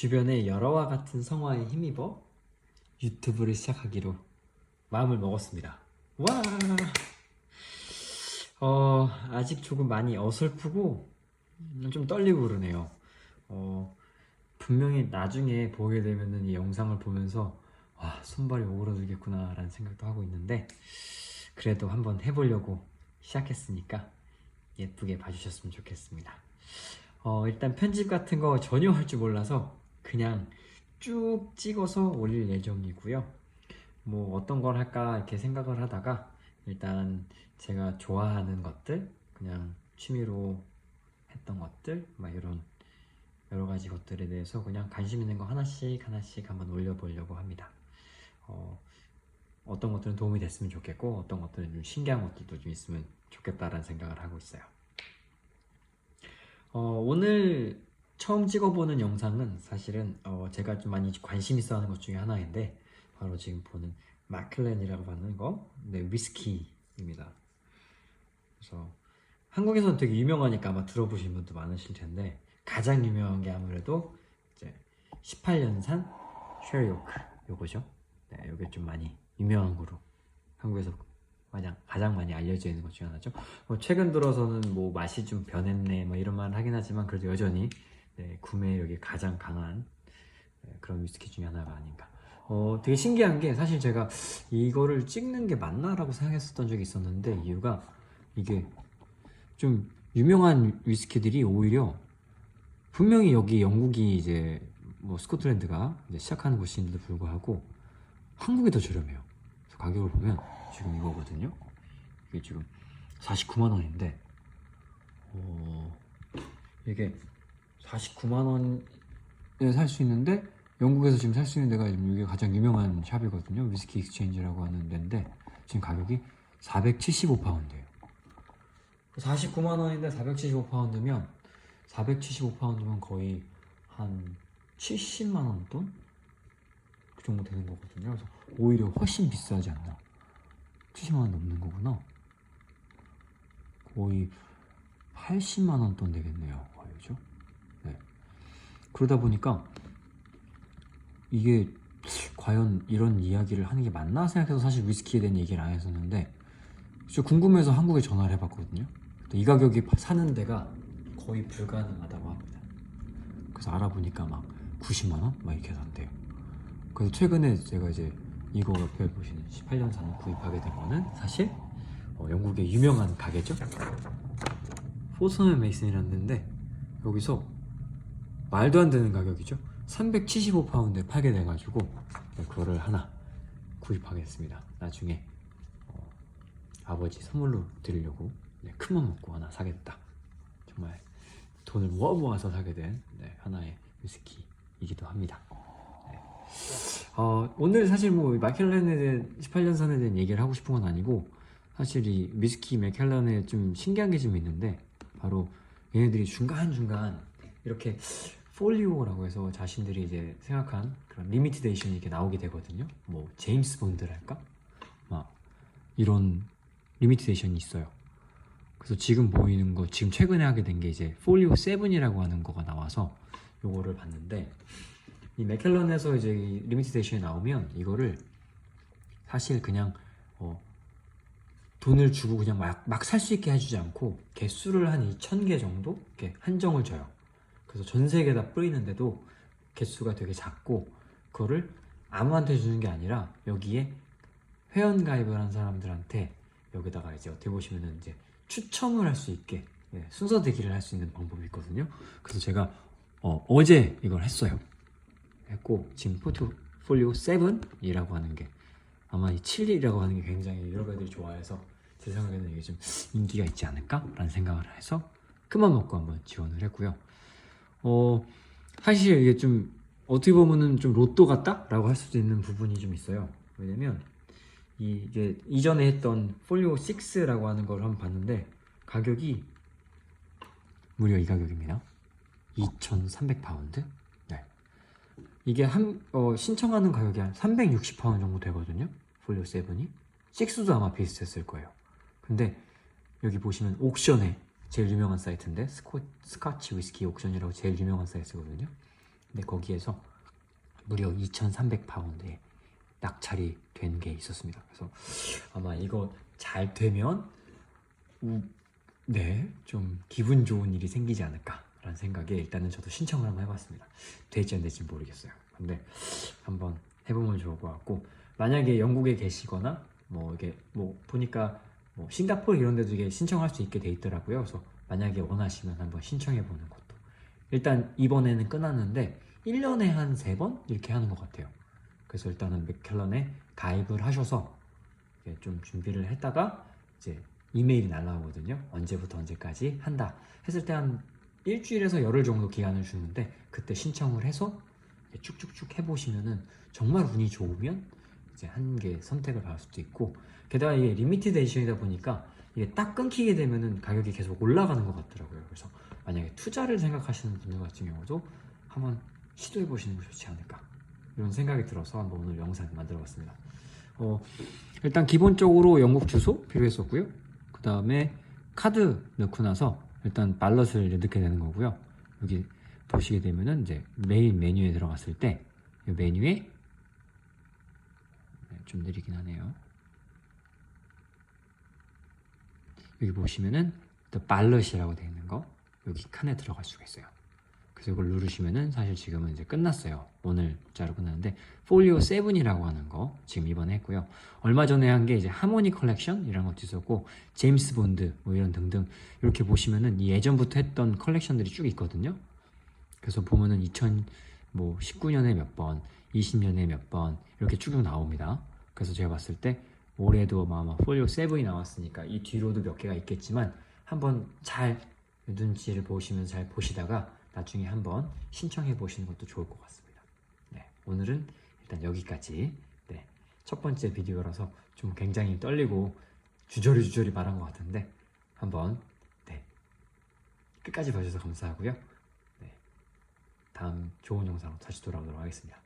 주변의 여러와 같은 성화에 힘입어 유튜브를 시작하기로 마음을 먹었습니다. 와! 아직 조금 많이 어설프고 좀 떨리고 그러네요. 분명히 나중에 보게 되면은 이 영상을 보면서 와, 손발이 오그라들겠구나 라는 생각도 하고 있는데 그래도 한번 해보려고 시작했으니까 예쁘게 봐주셨으면 좋겠습니다. 일단 편집 같은 거 전혀 할 줄 몰라서 그냥 쭉 찍어서 올릴 예정이고요. 뭐 어떤 걸 할까 이렇게 생각을 하다가 일단 제가 좋아하는 것들, 그냥 취미로 했던 것들, 막 이런 여러 가지 것들에 대해서 그냥 관심 있는 거 하나씩 하나씩 한번 올려보려고 합니다. 어떤 것들은 도움이 됐으면 좋겠고 어떤 것들은 좀 신기한 것들도 좀 있으면 좋겠다라는 생각을 하고 있어요. 오늘 처음 찍어보는 영상은 사실은 제가 좀 많이 관심 있어 하는 것 중에 하나인데 바로 지금 보는 마클렌이라고 하는 거, 네, 위스키입니다. 그래서 한국에서는 되게 유명하니까 아마 들어보신 분도 많으실 텐데 가장 유명한 게 아무래도 이제 18년산 쉐리오크 요거죠. 네, 요게 좀 많이 유명한 거로 한국에서 가장 많이 알려져 있는 것 중에 하나죠. 최근 들어서는 뭐 맛이 좀 변했네 뭐 이런 말을 하긴 하지만 그래도 여전히 네, 구매력이 가장 강한 그런 위스키 중에 하나가 아닌가. 되게 신기한 게 사실 제가 이거를 찍는 게 맞나라고 생각했었던 적이 있었는데 이유가 이게 좀 유명한 위스키들이 오히려 분명히 여기 영국이 이제 뭐 스코틀랜드가 이제 시작하는 곳인데도 불구하고 한국이 더 저렴해요. 그래서 가격을 보면 지금 이거거든요. 이게 지금 49만 원인데 이게 49만 원에 살 수 있는데 영국에서 지금 살 수 있는 데가 이게 가장 유명한 샵이거든요. 위스키 익스체인지라고 하는 데인데 지금 가격이 475파운드예요. 49만 원인데 475파운드면 475파운드면 거의 한 70만 원 돈? 그 정도 되는 거거든요. 그래서 오히려 훨씬 비싸지 않나. 70만 원 넘는 거구나. 거의 80만 원 돈 되겠네요. 거의, 그죠? 네. 그러다 보니까 이게 과연 이런 이야기를 하는 게 맞나 생각해서 사실 위스키에 대한 얘기를 안 했었는데 저 궁금해서 한국에 전화를 해봤거든요. 이 가격이 사는 데가 거의 불가능하다고 합니다. 그래서 알아보니까 막 90만 원? 막 이렇게 산대요. 그래서 최근에 제가 이제 이거 옆에 보시는 18년산을 구입하게 된 거는 사실 영국의 유명한 가게죠. 포스널 메이슨이라는 데인데 여기서 말도 안 되는 가격이죠. 375파운드에 팔게 돼가지고 그거를 하나 구입하겠습니다. 나중에 아버지 선물로 드리려고 큰맘 먹고 하나 사겠다. 정말 돈을 모아서 사게 된 하나의 위스키이기도 합니다. 네. 오늘 사실 뭐 마켈란에 대한 18년산에 대한 얘기를 하고 싶은 건 아니고 사실 이 위스키 마켈란에 좀 신기한 게 좀 있는데 바로 얘네들이 중간중간 이렇게 폴리오라고 해서 자신들이 이제 생각한 그런 리미티드 에디션이 이렇게 나오게 되거든요. 뭐 제임스 본드랄까? 막 이런 리미티드 에디션이 있어요. 그래서 지금 보이는 거 지금 최근에 하게 된 게 이제 폴리오 7이라고 하는 거가 나와서 요거를 봤는데 이 맥켈런에서 이제 리미티드 에디션이 나오면 이거를 사실 그냥 돈을 주고 그냥 막 살 수 있게 해주지 않고 개수를 한 2,000개 정도 이렇게 한정을 줘요. 그래서 전 세계에다 뿌리는데도 개수가 되게 작고 그거를 아무한테 주는 게 아니라 여기에 회원 가입을 한 사람들한테 여기다가 이제 어떻게 보시면은 이제 추첨을 할 수 있게 순서대기를 할 수 있는 방법이 있거든요. 그래서 제가 어제 이걸 했고 지금 포트폴리오 7이라고 하는 게 아마 이 7이라고 하는 게 굉장히 여러분들이 좋아해서 제 생각에는 이게 좀 인기가 있지 않을까? 라는 생각을 해서 큰맘 먹고 한번 지원을 했고요. 사실 이게 좀 어떻게 보면은 좀 로또 같다? 라고 할 수도 있는 부분이 좀 있어요. 왜냐면 이게 이전에 했던 폴리오 6라고 하는 걸 한번 봤는데 가격이 무려 이 가격입니다. 2,300파운드? 네. 이게 신청하는 가격이 한 360파운드 정도 되거든요. 폴리오 7이 6도 아마 비슷했을 거예요. 근데 여기 보시면 옥션에 제일 유명한 사이트인데 스카치 위스키 옥션이라고 제일 유명한 사이트거든요. 근데 거기에서 무려 2,300파운드에 낙찰이 된 게 있었습니다. 그래서 아마 이거 잘 되면 네, 좀 기분 좋은 일이 생기지 않을까라는 생각에 일단은 저도 신청을 한번 해봤습니다. 될지 안 될지 모르겠어요. 근데 한번 해보면 좋을 것 같고, 만약에 영국에 계시거나 뭐 이게 뭐 보니까 뭐 싱가포르 이런 데도 이게 신청할 수 있게 돼 있더라고요. 그래서 만약에 원하시면 한번 신청해 보는 것도. 일단 이번에는 끝났는데 1년에 한 3번 이렇게 하는 것 같아요. 그래서 일단은 맥켈런에 가입을 하셔서 좀 준비를 했다가 이제 이메일이 날라오거든요. 언제부터 언제까지 한다 했을 때 한 일주일에서 열흘 정도 기간을 주는데, 그때 신청을 해서 쭉쭉쭉 해보시면은 정말 운이 좋으면 이제 한 개 선택을 받을 수도 있고, 게다가 이게 리미티드 에디션이다 보니까 이게 딱 끊기게 되면은 가격이 계속 올라가는 것 같더라고요. 그래서 만약에 투자를 생각하시는 분들 같은 경우도 한번 시도해 보시는 게 좋지 않을까, 이런 생각이 들어서 한번 오늘 영상을 만들어 봤습니다. 일단 기본적으로 영국 주소 필요했었고요. 그 다음에 카드 넣고 나서 일단 발럿을 넣게 되는 거고요. 여기 보시게 되면은 이제 메인 메뉴에 들어갔을 때 이 메뉴에 좀 느리긴 하네요. 여기 보시면은 발럿이라고 되어 있는 거, 여기 칸에 들어갈 수가 있어요. 그래서 이걸 누르시면은 사실 지금은 이제 끝났어요. 오늘자로 끝났는데 폴리오 7이라고 하는 거 지금 이번에 했고요. 얼마 전에 한 게 이제 하모니 컬렉션 이런 것도 있었고, 제임스 본드 뭐 이런 등등, 이렇게 보시면은 이 예전부터 했던 컬렉션들이 쭉 있거든요. 그래서 보면은 2019년에 몇 번, 20년에 몇 번 이렇게 쭉 나옵니다. 그래서 제가 봤을 때 올해도 아마 폴리오 7이 나왔으니까 이 뒤로도 몇 개가 있겠지만, 한번 잘 눈치를 보시면 잘 보시다가 나중에 한번 신청해 보시는 것도 좋을 것 같습니다. 네, 오늘은 일단 여기까지. 네, 첫 번째 비디오라서 좀 굉장히 떨리고 주저리 말한 것 같은데 한번 네, 끝까지 봐주셔서 감사하고요. 네, 다음 좋은 영상으로 다시 돌아오도록 하겠습니다.